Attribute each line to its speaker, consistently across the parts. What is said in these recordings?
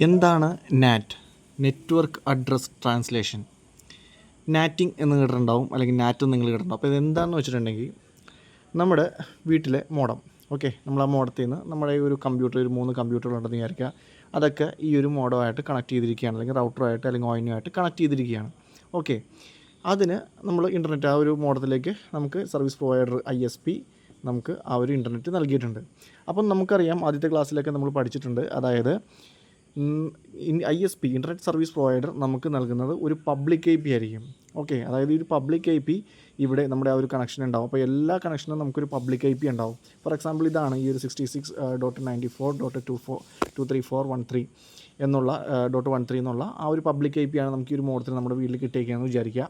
Speaker 1: എന്താണ് NAT? Network address translation. NATing എന്ന് കേട്ടിട്ടുണ്ടാവും, അല്ലെങ്കിൽ നാറ്റ് എന്ന് നിങ്ങൾ കേട്ടിട്ടുണ്ടാവും. അപ്പോൾ ഇതെന്താണെന്ന് വെച്ചിട്ടുണ്ടെങ്കിൽ, നമ്മുടെ വീട്ടിലെ മോഡം, ഓക്കെ, നമ്മൾ ആ മോഡത്തിൽ നിന്ന് നമ്മുടെ ഒരു കമ്പ്യൂട്ടർ, ഒരു 3 കമ്പ്യൂട്ടറുകളുണ്ടെന്ന് വിചാരിക്കുക. അതൊക്കെ ഈ ഒരു മോഡമായിട്ട് കണക്ട് ചെയ്തിരിക്കുകയാണ്, അല്ലെങ്കിൽ റൗട്ടറായിട്ട് അല്ലെങ്കിൽ ഓയിനുമായിട്ട് കണക്ട് ചെയ്തിരിക്കുകയാണ്. ഓക്കെ, അതിന് നമ്മൾ ഇൻ്റർനെറ്റ്, ആ ഒരു മോഡത്തിലേക്ക് നമുക്ക് സർവീസ് പ്രൊവൈഡർ ISP നമുക്ക് ആ ഒരു ഇൻ്റർനെറ്റ് നൽകിയിട്ടുണ്ട്. അപ്പം നമുക്കറിയാം, ആദ്യത്തെ ക്ലാസ്സിലൊക്കെ നമ്മൾ പഠിച്ചിട്ടുണ്ട്, അതായത് ISP, ഇൻ്റർനെറ്റ് സർവീസ് പ്രൊവൈഡർ, നമുക്ക് നൽകുന്നത് ഒരു പബ്ലിക് IP ആയിരിക്കും. ഓക്കെ, അതായത് ഈ ഒരു പബ്ലിക് IP ഇവിടെ നമ്മുടെ ആ ഒരു കണക്ഷൻ ഉണ്ടാവും. അപ്പോൾ എല്ലാ കണക്ഷനും നമുക്കൊരു പബ്ലിക് IP ഉണ്ടാവും. ഫോർ എക്സാമ്പിൾ, ഇതാണ് ഈ ഒരു 66.94.234.1.3 എന്നുള്ള .13 എന്നുള്ള ആ ഒരു പബ്ലിക് IP ആണ് നമുക്ക് ഈ ഒരു മോഡത്തിൽ നമ്മുടെ വീട്ടിൽ കിട്ടിയേക്കാന്ന് വിചാരിക്കുക.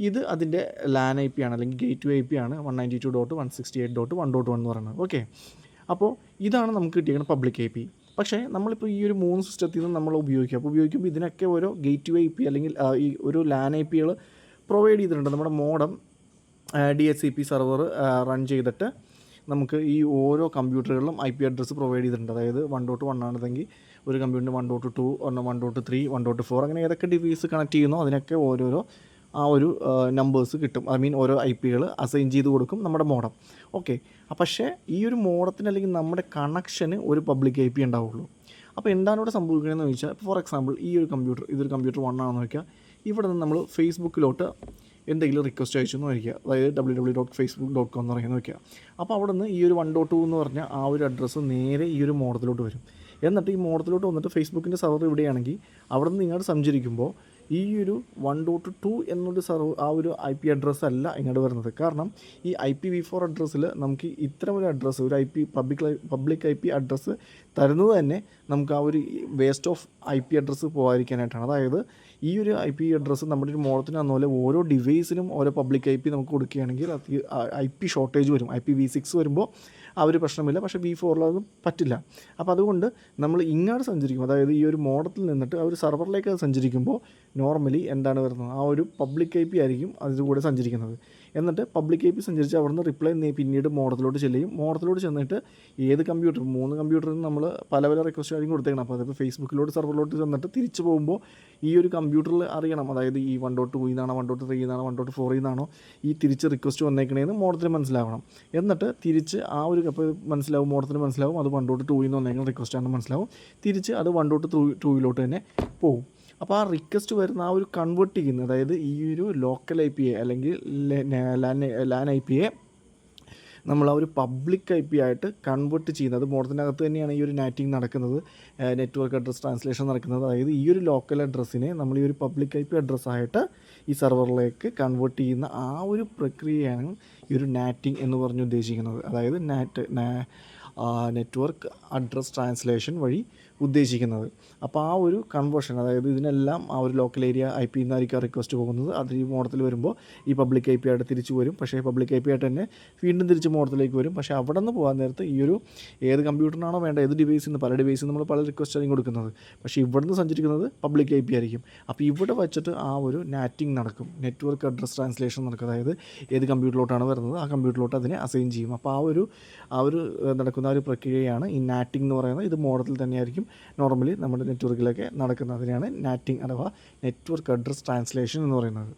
Speaker 1: ഇത് അതിൻ്റെ LAN IP ആണ്, അല്ലെങ്കിൽ ഗേറ്റ്വേ IP ആണ്, 192.168.1.1 എന്ന് പറയുന്നത്. ഓക്കെ, അപ്പോൾ ഇതാണ് നമുക്ക് കിട്ടിയിരിക്കുന്ന പബ്ലിക് IP. പക്ഷേ നമ്മളിപ്പോൾ ഈ ഒരു 3 സിസ്റ്റത്തിൽ നിന്ന് നമ്മൾ ഉപയോഗിക്കുമ്പോൾ ഇതിനൊക്കെ ഓരോ ഗേറ്റ്വേ IP അല്ലെങ്കിൽ ഈ ഒരു LAN IPകൾ പ്രൊവൈഡ് ചെയ്തിട്ടുണ്ട്. നമ്മുടെ മോഡം DHCP സെർവർ റൺ ചെയ്തിട്ട് നമുക്ക് ഈ ഓരോ കമ്പ്യൂട്ടറുകളിലും IP അഡ്രസ്സ് പ്രൊവൈഡ് ചെയ്തിട്ടുണ്ട്. അതായത് 1.1 ആണെന്നെങ്കിൽ ഒരു കമ്പ്യൂട്ടറിന് 1.2, 1.3, 1.4 അങ്ങനെ ഏതൊക്കെ ഡിവൈസ് കണക്ട് ചെയ്യുന്നോ അതിനൊക്കെ ഓരോരോ ആ ഒരു നമ്പേഴ്സ് കിട്ടും. ഓരോ IPകൾ അസൈൻ ചെയ്ത് കൊടുക്കും നമ്മുടെ മോഡം. ഓക്കെ, പക്ഷേ ഈ ഒരു മോഡത്തിന് അല്ലെങ്കിൽ നമ്മുടെ കണക്ഷന് ഒരു പബ്ലിക് IP ഉണ്ടാവുള്ളൂ. അപ്പോൾ എന്താണ് ഇവിടെ സംഭവിക്കുന്നതെന്ന് ചോദിച്ചാൽ, ഫോർ എക്സാമ്പിൾ, ഈ ഒരു കമ്പ്യൂട്ടർ, ഇതൊരു കമ്പ്യൂട്ടർ 1 ആണെന്ന് വയ്ക്കുക. ഇവിടെ നിന്ന് നമ്മൾ ഫേസ്ബുക്കിലോട്ട് എന്തെങ്കിലും റിക്വസ്റ്റ് അയച്ചു എന്ന് വയ്ക്കുക, അതായത് www.facebook.com എന്ന് പറയുന്നത് വയ്ക്കുക. അപ്പോൾ അവിടെ നിന്ന് ഈ ഒരു 1.2 എന്ന് പറഞ്ഞ ആ ഒരു അഡ്രസ്സ് നേരെ ഈ ഒരു മോഡത്തിലോട്ട് വരും. എന്നിട്ട് ഈ മോഡത്തിലോട്ട് വന്നിട്ട് ഫേസ്ബുക്കിൻ്റെ സെർവർ ഇവിടെയാണെങ്കിൽ അവിടെ നിന്ന് ഇങ്ങോട്ട് സഞ്ചരിക്കുമ്പോൾ ഈ ഒരു 1.2 എന്നൊരു ആ ഒരു IP അഡ്രസ്സ് അല്ല ഇങ്ങോട്ട് വരുന്നത്. കാരണം ഈ IPv4 അഡ്രസ്സിൽ നമുക്ക് ഇത്തരം ഒരു അഡ്രസ്സ്, ഒരു പബ്ലിക് IP അഡ്രസ്സ് തരുന്നത് തന്നെ നമുക്ക് ആ ഒരു വേസ്റ്റ് ഓഫ് IP അഡ്രസ്സ് പോകാതിരിക്കാനായിട്ടാണ്. അതായത് ഈ ഒരു IP അഡ്രസ്സ് നമ്മുടെ ഒരു മോഡത്തിന് അതുപോലെ ഓരോ ഡിവൈസിനും ഓരോ പബ്ലിക് IP നമുക്ക് കൊടുക്കുകയാണെങ്കിൽ IP ഷോർട്ടേജ് വരും. IPv6 വരുമ്പോൾ ആ ഒരു പ്രശ്നമില്ല, പക്ഷേ V4 അത് പറ്റില്ല. അപ്പോൾ അതുകൊണ്ട് നമ്മൾ ഇങ്ങോട്ട് സഞ്ചരിക്കും, അതായത് ഈ ഒരു മോഡത്തിൽ നിന്നിട്ട് ആ ഒരു സെർവറിലേക്ക് സഞ്ചരിക്കുമ്പോൾ നോർമലി എന്താണ് വരുന്നത്, ആ ഒരു പബ്ലിക് IP ആയിരിക്കും അതിൻ്റെ കൂടെ സഞ്ചരിക്കുന്നത്. എന്നിട്ട് പബ്ലിക് IP സഞ്ചരിച്ച് അവിടെ നിന്ന് റിപ്ലൈ പിന്നീട് മോഡത്തിലോട്ട് ചെല്ലും. മോഡത്തിലോട്ട് ചെന്നിട്ട് ഏത് കമ്പ്യൂട്ടർ, 3 കമ്പ്യൂട്ടറിൽ നിന്ന് നമ്മൾ പല റിക്വസ്റ്റ് ആയിരിക്കും കൊടുത്തേക്കണം. അപ്പോൾ അതിപ്പോൾ ഫേസ്ബുക്കിലോട്ട് സെർവറിലോട്ട് ചെന്നിട്ട് തിരിച്ച് പോകുമ്പോൾ ഈ ഒരു കമ്പ്യൂട്ടറിൽ അറിയണം, അതായത് ഈ 1.2 എന്നാണോ 1.3 എന്നാണോ 1.4 എന്നാണോ ഈ തിരിച്ച് റിക്വസ്റ്റ് വന്നേക്കണേന്ന് മോഡത്തിന് മനസ്സിലാവണം. എന്നിട്ട് തിരിച്ച് ആ ഒരു അപ്പോൾ മനസ്സിലാവും, മോഡത്തിന് മനസ്സിലാവും അത് 1.2 എന്ന് വന്നേക്കുന്ന റിക്വസ്റ്റ് ആണെന്ന് മനസ്സിലാവും. തിരിച്ച് അത് 1.2 തന്നെ പോകും. അപ്പോൾ ആ റിക്വസ്റ്റ് വരുന്ന ആ ഒരു കൺവേർട്ട് ചെയ്യുന്നത്, അതായത് ഈ ഒരു ലോക്കൽ IP അല്ലെങ്കിൽ LAN IP നമ്മൾ ആ ഒരു പബ്ലിക് IP ആയിട്ട് കൺവേർട്ട് ചെയ്യുന്നത്, മോഡത്തിനകത്ത് തന്നെയാണ് ഈ ഒരു നാറ്റിംഗ് നടക്കുന്നത്, നെറ്റ്വർക്ക് അഡ്രസ് ട്രാൻസ്ലേഷൻ നടക്കുന്നത്. അതായത് ഈ ഒരു ലോക്കൽ അഡ്രസ്സിനെ നമ്മൾ ഈ ഒരു പബ്ലിക് IP അഡ്രസ്സായിട്ട് ഈ സെർവറിലേക്ക് കൺവേർട്ട് ചെയ്യുന്ന ആ ഒരു പ്രക്രിയയാണ് ഈ ഒരു നാറ്റിംഗ് എന്ന് പറഞ്ഞ് ഉദ്ദേശിക്കുന്നത്. അതായത് നെറ്റ്വർക്ക് അഡ്രസ് ട്രാൻസ്ലേഷൻ വഴി ഉദ്ദേശിക്കുന്നത്. അപ്പോൾ ആ ഒരു കൺവേർഷൻ, അതായത് ഇതിനെല്ലാം ആ ഒരു ലോക്കൽ ഏരിയ IP നിന്നായിരിക്കും റിക്വസ്റ്റ് പോകുന്നത്. അത് ഈ മോഡത്തിൽ വരുമ്പോൾ ഈ പബ്ലിക് IP ആയിട്ട് തിരിച്ചു വരും. പക്ഷേ പബ്ലിക് IP ആയിട്ട് തന്നെ വീണ്ടും തിരിച്ച് മോഡത്തിലേക്ക് വരും. പക്ഷേ അവിടെ നിന്ന് പോകാൻ നേരത്ത് ഈ ഒരു ഏത് കമ്പ്യൂട്ടറിനാണോ വേണ്ട, ഏത് ഡിവൈസിൽ നിന്ന്, പല ഡിവൈസിൽ നമ്മൾ പല റിക്വസ്റ്റ് ആയിരിക്കും കൊടുക്കുന്നത്. പക്ഷേ ഇവിടെ നിന്ന് സഞ്ചരിക്കുന്നത് പബ്ലിക് IP ആയിരിക്കും. അപ്പോൾ ഇവിടെ വെച്ചിട്ട് ആ ഒരു നാറ്റിംഗ് നടക്കും, നെറ്റ്വർക്ക് അഡ്രസ് ട്രാൻസ്ലേഷൻ നടക്കും. അതായത് ഏത് കമ്പ്യൂട്ടറിലോട്ടാണ് വരുന്നത് ആ കമ്പ്യൂട്ടറിലോട്ട് അതിനെ അസൈൻ ചെയ്യും. അപ്പോൾ ആ ഒരു നടക്കുന്ന ആ ഒരു പ്രക്രിയയാണ് ഈ നാറ്റിംഗ് എന്ന് പറയുന്നത്. ഇത് മോഡത്തിൽ തന്നെയായിരിക്കും നോർമലി നമ്മുടെ നെറ്റ്വർക്കിലൊക്കെ നടക്കുന്നത്. അതിനെയാണ് നാറ്റിംഗ് അഥവാ നെറ്റ്വർക്ക് അഡ്രസ് ട്രാൻസ്ലേഷൻ എന്ന് പറയുന്നത്.